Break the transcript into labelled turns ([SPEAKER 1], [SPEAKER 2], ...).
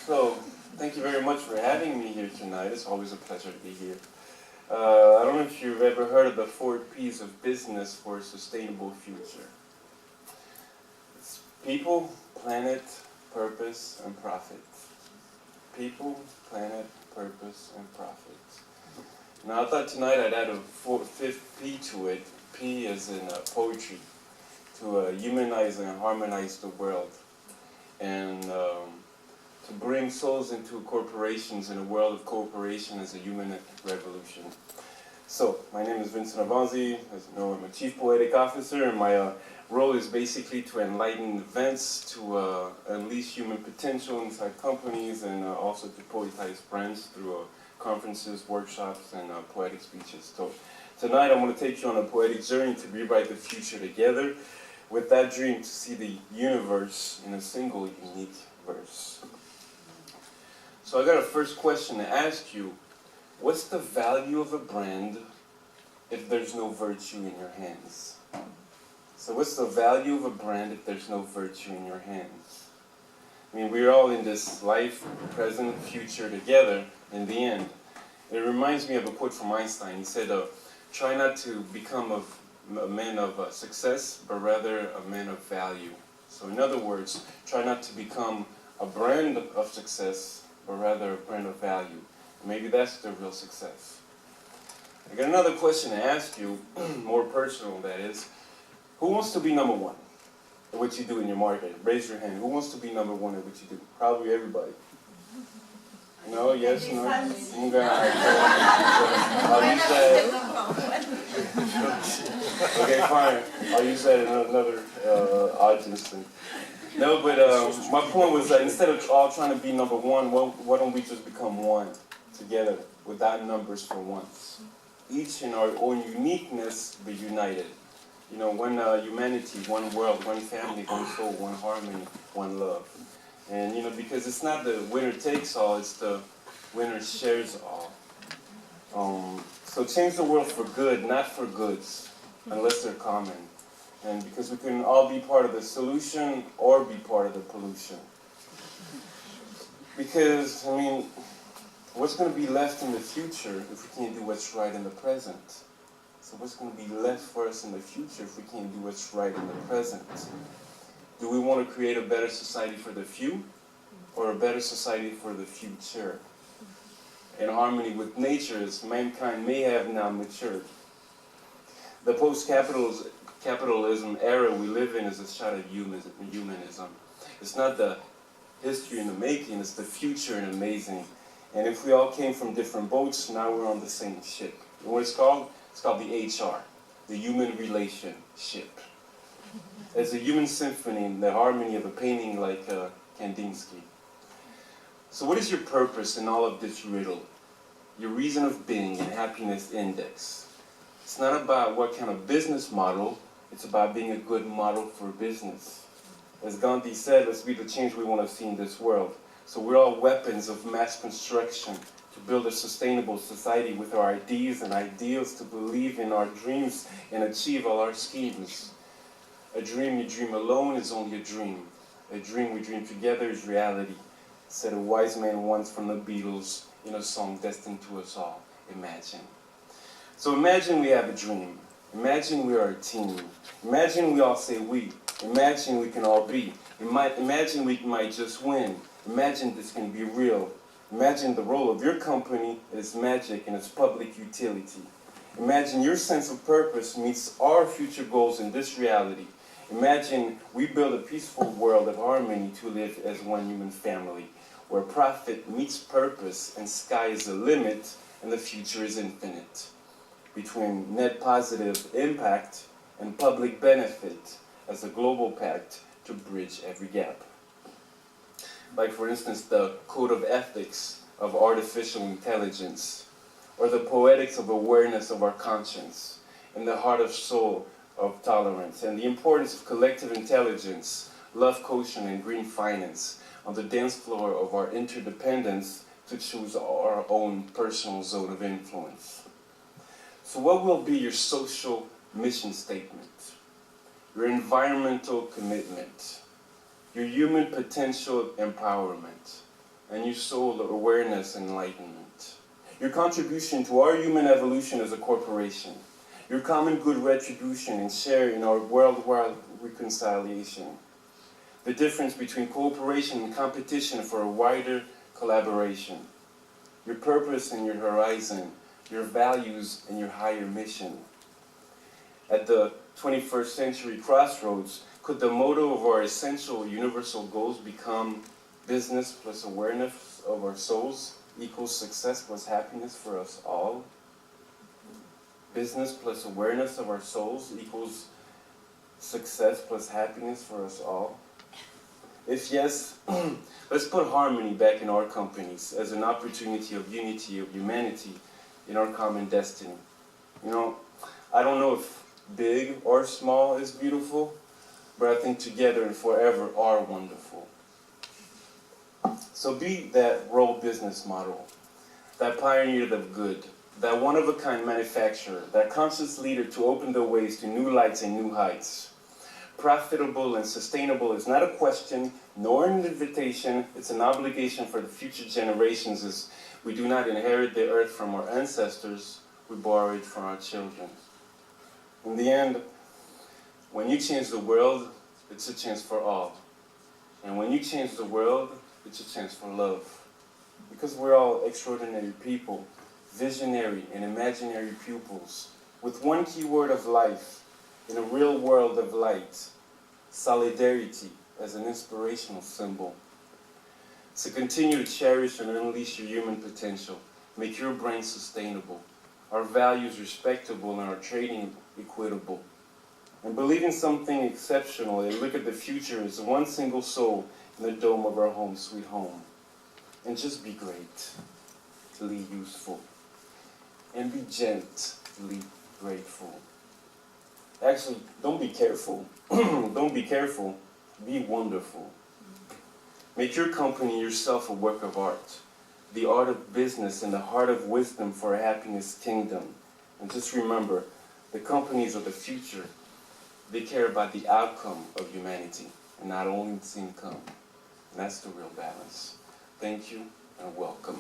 [SPEAKER 1] So, thank you very much for having me here tonight. It's always a pleasure to be here. I don't know if you've ever heard of the 4 P's of business for a sustainable future. It's people, planet, purpose, and profit. People, planet, purpose, and profit. Now, I thought tonight I'd add a 5th P to it. P as in poetry, to humanize and harmonize the world, and to bring souls into corporations in a world of cooperation as a human revolution. So, my name is Vincent Avanzi. As you know, I'm a Chief Poetic Officer, and my role is basically to enlighten events, to unleash human potential inside companies, and also to poetize brands through conferences, workshops, and poetic speeches. So, tonight I want to take you on a poetic journey to rewrite the future together, with that dream to see the universe in a single unique verse. So I got a first question to ask you. What's the value of a brand if there's no virtue in your hands? So what's the value of a brand if there's no virtue in your hands? I mean, we're all in this life, present, future together in the end. It reminds me of a quote from Einstein. He said, try not to become a man of success, but rather a man of value. So in other words, try not to become a brand of success, but rather a brand of value. Maybe that's the real success. I got another question to ask you, more personal that is. Who wants to be number 1 at what you do in your market? Raise your hand. Who wants to be number 1 at what you do? Probably everybody. No, yes, no. Okay, fine. I'll use that in another audience thing. No, but my point was that instead of all trying to be number 1, why don't we just become one together without numbers for once? Each in our own uniqueness, but united. You know, one humanity, one world, one family, one soul, one harmony, one love. And, you know, because it's not the winner takes all, it's the winner shares all. So change the world for good, not for goods, unless they're common. And because we can all be part of the solution or be part of the pollution. Because, I mean, what's going to be left in the future if we can't do what's right in the present? So what's going to be left for us in the future if we can't do what's right in the present? Do we want to create a better society for the few, or a better society for the future? In harmony with nature, as mankind may have now matured. The post-capitalism era we live in is a shot of humanism. It's not the history in the making, it's the future in amazing. And if we all came from different boats, now we're on the same ship. You know what it's called? It's called the HR, the human relationship. It's a human symphony, the harmony of a painting like Kandinsky. So what is your purpose in all of this riddle? Your reason of being and happiness index. It's not about what kind of business model, it's about being a good model for business. As Gandhi said, let's be the change we want to see in this world. So we're all weapons of mass construction to build a sustainable society with our ideas and ideals, to believe in our dreams and achieve all our schemes. A dream you dream alone is only a dream. A dream we dream together is reality, said a wise man once from the Beatles in a song destined to us all. Imagine. So imagine we have a dream. Imagine we are a team. Imagine we all say we. Imagine we can all be. Imagine we might just win. Imagine this can be real. Imagine the role of your company is magic and its public utility. Imagine your sense of purpose meets our future goals in this reality. Imagine we build a peaceful world of harmony to live as one human family, where profit meets purpose and sky is the limit and the future is infinite. Between net positive impact and public benefit as a global pact to bridge every gap. Like, for instance, the code of ethics of artificial intelligence, or the poetics of awareness of our conscience, and the heart of soul of tolerance, and the importance of collective intelligence, love quotient, and green finance on the dance floor of our interdependence to choose our own personal zone of influence. So what will be your social mission statement? Your environmental commitment? Your human potential empowerment? and your soul awareness and enlightenment. Your contribution to our human evolution as a corporation. Your common good retribution and share in our worldwide reconciliation. The difference between cooperation and competition for a wider collaboration. Your purpose and your horizon, your values and your higher mission. At the 21st century crossroads, could the motto of our essential universal goals become business plus awareness of our souls equals success plus happiness for us all? Business plus awareness of our souls equals success plus happiness for us all? If yes, let's put harmony back in our companies as an opportunity of unity, of humanity in our common destiny. You know, I don't know if big or small is beautiful, but I think together and forever are wonderful. So be that role business model, that pioneer of good, that one-of-a-kind manufacturer, that conscious leader to open the ways to new lights and new heights. Profitable and sustainable is not a question, nor an invitation, it's an obligation for the future generations, as we do not inherit the earth from our ancestors, we borrow it from our children. In the end, when you change the world, it's a chance for all. And when you change the world, it's a chance for love. Because we're all extraordinary people, visionary and imaginary pupils, with one key word of life, in a real world of light, solidarity as an inspirational symbol. So continue to cherish and unleash your human potential. Make your brain sustainable, our values respectable, and our trading equitable. And believe in something exceptional and look at the future as one single soul in the dome of our home, sweet home. And just be greatly useful. And be gently grateful. Actually, don't be careful. Don't be careful. Be wonderful. Make your company yourself a work of art. The art of business and the heart of wisdom for a happiness kingdom. And just remember, the companies of the future, they care about the outcome of humanity and not only its income. And that's the real balance. Thank you and welcome.